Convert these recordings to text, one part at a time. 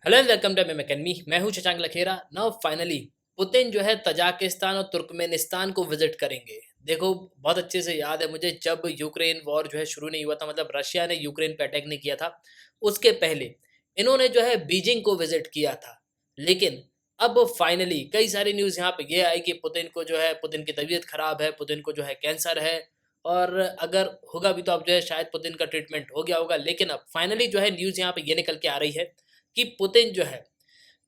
Hello and welcome to MM academy. मैं हूं Shashank Lakhera. Now finally Putin जो है तजाकिस्तान और तुर्कमेनिस्तान को विजिट करेंगे। देखो, बहुत अच्छे से याद है मुझे, जब यूक्रेन वॉर जो है शुरू नहीं हुआ था, मतलब रशिया ने यूक्रेन पे अटैक नहीं किया था, उसके पहले इन्होंने जो है बीजिंग को विजिट किया था। लेकिन अब फाइनली कई सारी न्यूज़ यहाँ पे ये आई कि पुतिन की तबीयत खराब है, पुतिन को जो है कैंसर है, और अगर होगा भी तो अब जो है शायद पुतिन का ट्रीटमेंट हो गया होगा। लेकिन अब फाइनली जो है न्यूज़ यहाँ पे ये निकल के आ रही है कि पुतिन जो है,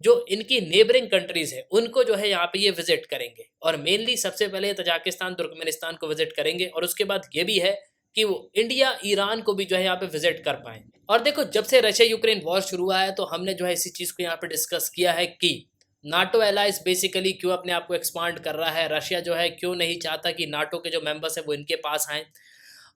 जो इनकी नेबरिंग कंट्रीज है, उनको जो है यहाँ पे ये विजिट करेंगे, और मेनली सबसे पहले तजाकिस्तान तुर्कमेनिस्तान को विजिट करेंगे, और उसके बाद ये भी है कि वो इंडिया ईरान को भी जो है यहाँ पे विजिट कर पाए। और देखो, जब से रशिया यूक्रेन वॉर शुरू हुआ है तो हमने जो है इसी चीज़ को यहाँ पे डिस्कस किया है कि नाटो एलाइज बेसिकली क्यों अपने आप को एक्सपांड कर रहा है, रशिया जो है क्यों नहीं चाहता कि नाटो के जो मेंबर्स हैं वो इनके पास आएँ।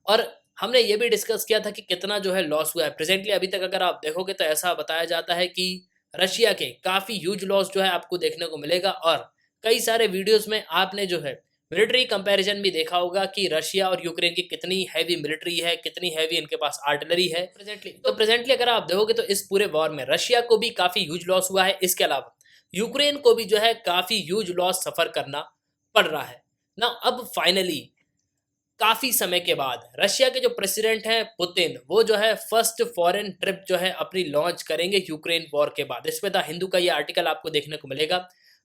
और हमने ये भी डिस्कस किया था कि कितना जो है लॉस हुआ है प्रेजेंटली। अभी तक अगर आप देखोगे तो ऐसा बताया जाता है कि रशिया के काफ़ी ह्यूज लॉस जो है आपको देखने को मिलेगा, और कई सारे वीडियोस में आपने जो है मिलिट्री कंपैरिजन भी देखा होगा कि रशिया और यूक्रेन की कितनी हैवी मिलिट्री है, कितनी हैवी इनके पास आर्टिलरी है प्रेजेंटली अगर आप देखोगे तो इस पूरे वॉर में रशिया को भी काफ़ी ह्यूज लॉस हुआ है। इसके अलावा यूक्रेन को भी जो है काफ़ी ह्यूज लॉस सफ़र करना पड़ रहा है ना। अब फाइनली काफ़ी समय के बाद रशिया के जो प्रेसिडेंट हैं पुतिन, वो जो है फर्स्ट फॉरेन ट्रिप जो है अपनी लॉन्च करेंगे यूक्रेन वॉर के बाद। इस पे द हिंदू का ये आर्टिकल आपको देखने को मिलेगा,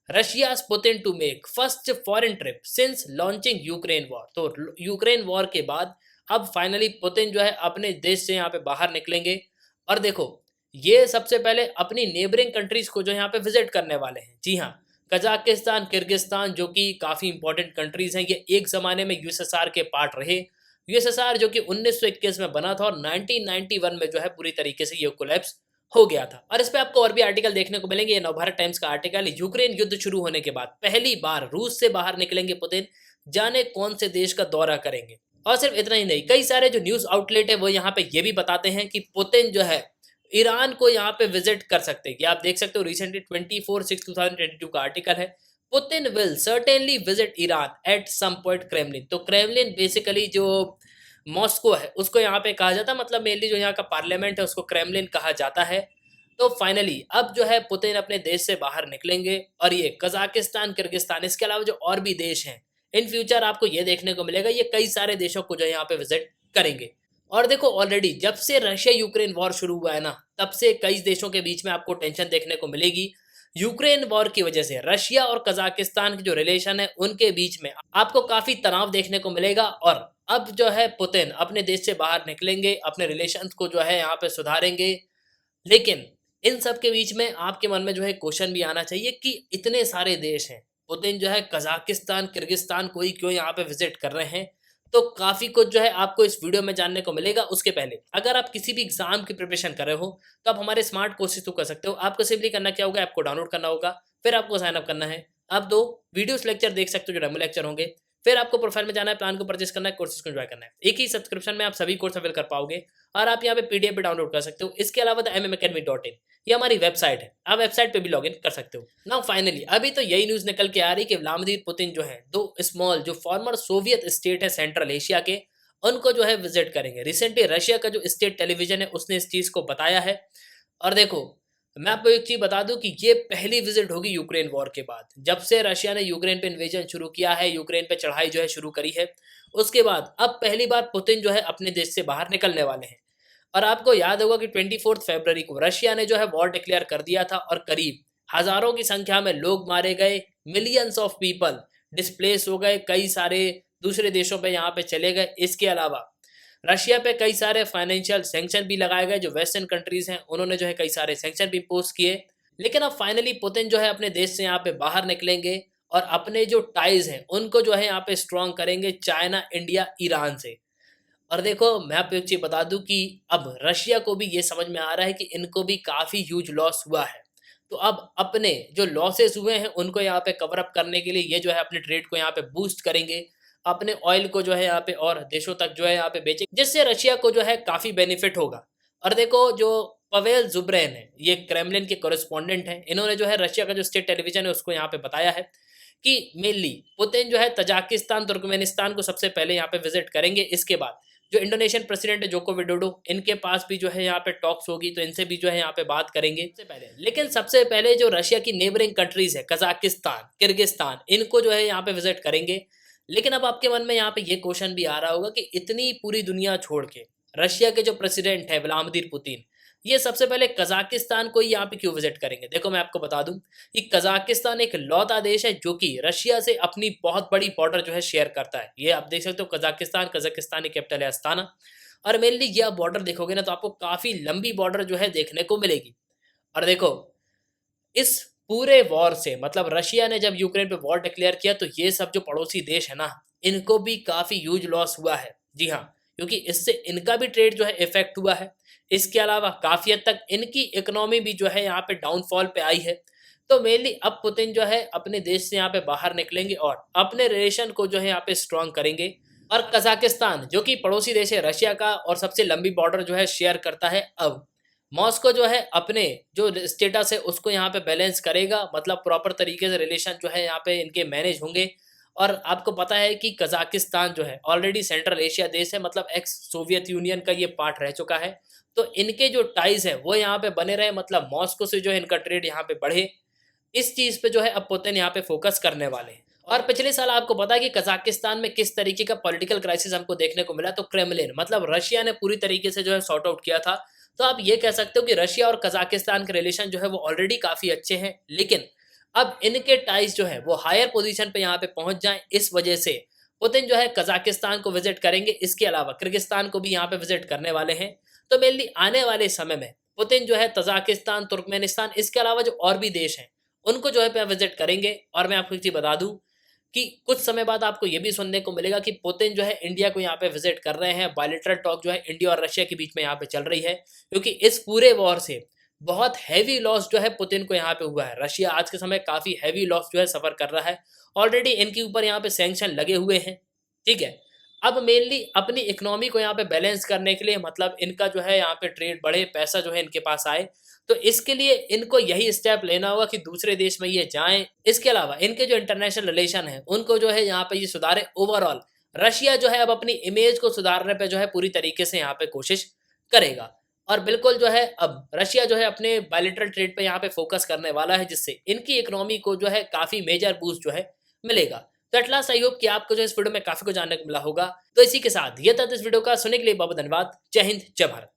Russia's Putin to make first foreign trip since launching Ukraine war. तो यूक्रेन वॉर के बाद अब फाइनली पुतिन जो है अपने देश से यहाँ पे बाहर निकलेंगे। और देखो, ये सबसे पहले अपनी नेबरिंग कंट्रीज को जो यहाँ पे विजिट करने वाले हैं। जी हाँ, कजाकिस्तान, किर्गिस्तान, जो कि काफ़ी इंपॉर्टेंट कंट्रीज़ हैं, ये एक ज़माने में यूएसएसआर के पार्ट रहे। यूएसएसआर जो कि 1921 में बना था, और 1991 में जो है पूरी तरीके से ये कोलैप्स हो गया था। और इस पे आपको और भी आर्टिकल देखने को मिलेंगे। ये नवभारत टाइम्स का आर्टिकल है, यूक्रेन युद्ध शुरू होने के बाद पहली बार रूस से बाहर निकलेंगे पुतिन, जाने कौन से देश का दौरा करेंगे। और सिर्फ इतना ही नहीं, कई सारे जो न्यूज़ आउटलेट है वो यहाँ पे ये भी बताते हैं कि पुतिन जो है ईरान को यहाँ पे विजिट कर सकते हैं। कि आप देख सकते हो, रिसेंटली 24/6/2022 का आर्टिकल है, Putin will certainly visit Iran at some point Kremlin. तो क्रेमलिन बेसिकली जो मॉस्को है उसको यहाँ पे कहा जाता है, मतलब मेनली जो यहाँ का पार्लियामेंट है उसको क्रेमलिन कहा जाता है। तो फाइनली अब जो है पुतिन अपने देश से बाहर निकलेंगे, और ये कजाकिस्तान, किर्गिस्तान, इसके अलावा जो और भी देश हैं, इन फ्यूचर आपको ये देखने को मिलेगा, ये कई सारे देशों को जो है यहाँ पे विजिट करेंगे। और देखो, ऑलरेडी जब से रशिया यूक्रेन वॉर शुरू हुआ है ना, तब से कई देशों के बीच में आपको टेंशन देखने को मिलेगी। यूक्रेन वॉर की वजह से रशिया और कजाकिस्तान के जो रिलेशन है उनके बीच में आपको काफी तनाव देखने को मिलेगा। और अब जो है पुतिन अपने देश से बाहर निकलेंगे, अपने रिलेशंस को जो है यहाँ पे सुधारेंगे। लेकिन इन सब के बीच में आपके मन में जो है क्वेश्चन भी आना चाहिए कि इतने सारे देश हैं, पुतिन जो है कजाकिस्तान, किर्गिस्तान को ही क्यों यहाँ पे विजिट कर रहे हैं। तो काफ़ी कुछ जो है आपको इस वीडियो में जानने को मिलेगा। उसके पहले अगर आप किसी भी एग्जाम की प्रिपरेशन कर रहे हो तो आप हमारे स्मार्ट कोर्सेज तो कर सकते हो। आपको सिंपली करना क्या होगा, ऐप को डाउनलोड करना होगा, फिर आपको साइन अप करना है। आप 2 वीडियोस लेक्चर देख सकते हो जो डेमो लेक्चर होंगे, फिर आपको प्रोफाइल में जाना है, प्लान को परचेस करना है, कोर्सेज को एंजॉय करना है। एक ही सब्सक्रिप्शन में आप सभी कोर्स अवेल कर पाओगे, और आप यहाँ पे पीडीएफ भी डाउनलोड कर सकते हो। इसके अलावा द mmacademy.in ये हमारी वेबसाइट है, आप वेबसाइट पे भी लॉगिन कर सकते हो। नाउ फाइनली अभी तो यही न्यूज़ निकल के आ रही कि व्लादिमीर पुतिन जो है 2 स्मॉल जो फॉर्मर सोवियत स्टेट है सेंट्रल एशिया के, उनको जो है विजिट करेंगे। रिसेंटली रशिया का जो स्टेट टेलीविजन है उसने इस चीज़ को बताया है। और देखो, मैं आपको एक चीज़ बता दूं कि ये पहली विजिट होगी यूक्रेन वॉर के बाद। जब से रशिया ने यूक्रेन पे इन्वेजन शुरू किया है, यूक्रेन पे चढ़ाई जो है शुरू करी है, उसके बाद अब पहली बार पुतिन जो है अपने देश से बाहर निकलने वाले हैं। और आपको याद होगा कि 24 फरवरी को रशिया ने जो है वॉर डिक्लेयर कर दिया था, और करीब हज़ारों की संख्या में लोग मारे गए, मिलियंस ऑफ पीपल डिस्प्लेस हो गए, कई सारे दूसरे देशों पे यहाँ पे चले गए। इसके अलावा रशिया पे कई सारे फाइनेंशियल सैंक्शन भी लगाए गए, जो वेस्टर्न कंट्रीज हैं उन्होंने जो है कई सारे सैंक्शन भी इम्पोज किए। लेकिन अब फाइनली पुतिन जो है अपने देश से यहाँ पे बाहर निकलेंगे, और अपने जो टाइज हैं उनको जो है यहाँ पे स्ट्रॉन्ग करेंगे चाइना, इंडिया, ईरान से। और देखो, मैं आपको एक चीज़ बता दूं कि अब रशिया को भी ये समझ में आ रहा है कि इनको भी काफ़ी ह्यूज लॉस हुआ है। तो अब अपने जो लॉसेस हुए हैं उनको यहाँ पे कवर अप करने के लिए ये जो है अपने ट्रेड को यहाँ पे बूस्ट करेंगे, अपने ऑयल को जो है यहाँ पे और देशों तक जो है यहाँ पे बेचेंगे, जिससे रशिया को जो है काफ़ी बेनिफिट होगा। और देखो, जो पवेल जुब्रेन है, ये क्रेमलिन के कॉरेस्पॉन्डेंट हैं, इन्होंने जो है रशिया का जो स्टेट टेलीविजन है उसको यहाँ पे बताया है कि मेनली पुतिन जो है तजाकिस्तान, तुर्कमेनिस्तान को सबसे पहले यहाँ पे विजिट करेंगे। इसके बाद जो इंडोनेशियन प्रेसिडेंट है जोको विडोडो, इनके पास भी जो है यहाँ पे टॉक्स होगी, तो इनसे भी जो है यहाँ पे बात करेंगे सबसे पहले। लेकिन सबसे पहले जो रशिया की नेबरिंग कंट्रीज है, कजाकिस्तान, किर्गिस्तान, इनको जो है यहाँ पे विजिट करेंगे। लेकिन अब आपके मन में यहाँ पे ये क्वेश्चन भी आ रहा होगा कि इतनी पूरी दुनिया छोड़ के रशिया के जो प्रेसिडेंट है व्लादिमीर पुतिन, ये सबसे पहले कजाकिस्तान को ही यहाँ पे क्यों विजिट करेंगे? देखो मैं आपको बता दूं कि कजाकिस्तान एक लौता देश है जो कि रशिया से अपनी बहुत बड़ी बॉर्डर जो है शेयर करता है। ये आप देख सकते हो, कजाकिस्तान की कैपिटल है अस्ताना। और मेनली ये आप बॉर्डर देखोगे ना, तो आपको काफी लंबी बॉर्डर जो है देखने को मिलेगी। और देखो, इस पूरे वॉर से मतलब रशिया ने जब यूक्रेन पे वॉर डिक्लेयर किया, तो ये सब जो पड़ोसी देश है ना, इनको भी काफी ह्यूज लॉस हुआ है। जी हाँ, क्योंकि इससे इनका भी ट्रेड जो है इफेक्ट हुआ है। इसके अलावा काफी हद तक इनकी इकोनॉमी भी जो है यहाँ पे डाउनफॉल पे आई है। तो मेनली अब पुतिन जो है अपने देश से यहाँ पे बाहर निकलेंगे और अपने रिलेशन को जो है यहाँ पे स्ट्रॉन्ग करेंगे। और कजाकिस्तान जो कि पड़ोसी देश है रशिया का और सबसे लंबी बॉर्डर जो है शेयर करता है, अब मॉस्को जो है अपने जो स्टेटस है उसको यहाँ पे बैलेंस करेगा, मतलब प्रॉपर तरीके से रिलेशन जो है यहाँ पे इनके मैनेज होंगे। और आपको पता है कि कजाकिस्तान जो है ऑलरेडी सेंट्रल एशिया देश है, मतलब एक्स सोवियत यूनियन का ये पार्ट रह चुका है। तो इनके जो टाइज है वो यहाँ पे बने रहे, मतलब मॉस्को से जो है इनका ट्रेड यहाँ पे बढ़े। इस चीज पे जो है अब पुतिन यहाँ पे फोकस करने वाले हैं। और पिछले साल आपको पता है कि कजाकिस्तान में किस तरीके का पॉलिटिकल क्राइसिस हमको देखने को मिला, तो क्रेमलिन मतलब रशिया ने पूरी तरीके से जो है सॉर्ट आउट किया था। तो आप ये कह सकते हो कि रशिया और कजाकिस्तान के रिलेशन जो है वो ऑलरेडी काफी अच्छे हैं, लेकिन अब इनके टाइज जो है वो हायर पोजीशन पे यहाँ पे पहुंच जाएं, इस वजह से पुतिन जो है कजाकिस्तान को विजिट करेंगे। इसके अलावा किर्गिस्तान को भी यहाँ पे विजिट करने वाले हैं। तो मेनली आने वाले समय में पुतिन जो है तजाकिस्तान, तुर्कमेनिस्तान, इसके अलावा जो और भी देश हैं उनको जो है विजिट करेंगे। और मैं आपको एक चीज बता दूं कि कुछ समय बाद आपको ये भी सुनने को मिलेगा कि पुतिन जो है इंडिया को यहाँ पे विजिट कर रहे हैं। बायलैटरल टॉक जो है इंडिया और रशिया के बीच में यहाँ पे चल रही है, क्योंकि इस पूरे वॉर से बहुत हैवी लॉस जो है पुतिन को यहाँ पे हुआ है। रशिया आज के समय काफी हैवी लॉस जो है सफर कर रहा है। ऑलरेडी इनके ऊपर यहाँ पे सैंक्शन लगे हुए हैं, ठीक है। अब मेनली अपनी इकोनॉमी को यहाँ पे बैलेंस करने के लिए, मतलब इनका जो है यहाँ पे ट्रेड बढ़े, पैसा जो है इनके पास आए, तो इसके लिए इनको यही स्टेप लेना होगा कि दूसरे देश में ये जाएं। इसके अलावा इनके जो इंटरनेशनल रिलेशन है उनको जो है यहाँ पे ये सुधारे। ओवरऑल रशिया जो है अब अपनी इमेज को सुधारने पे जो है पूरी तरीके से यहाँ पे कोशिश करेगा। और बिल्कुल जो है अब रशिया जो है अपने बायलैटरल ट्रेड पे यहाँ पे फोकस करने वाला है, जिससे इनकी इकोनॉमी को जो है काफी मेजर बूस्ट जो है मिलेगा। तो एट लास्ट आई होप कि आपको जो इस वीडियो में काफी कुछ जानने को मिला होगा। तो इसी के साथ ये था इस वीडियो का। सुनने के लिए बहुत धन्यवाद। जय हिंद, जय भारत।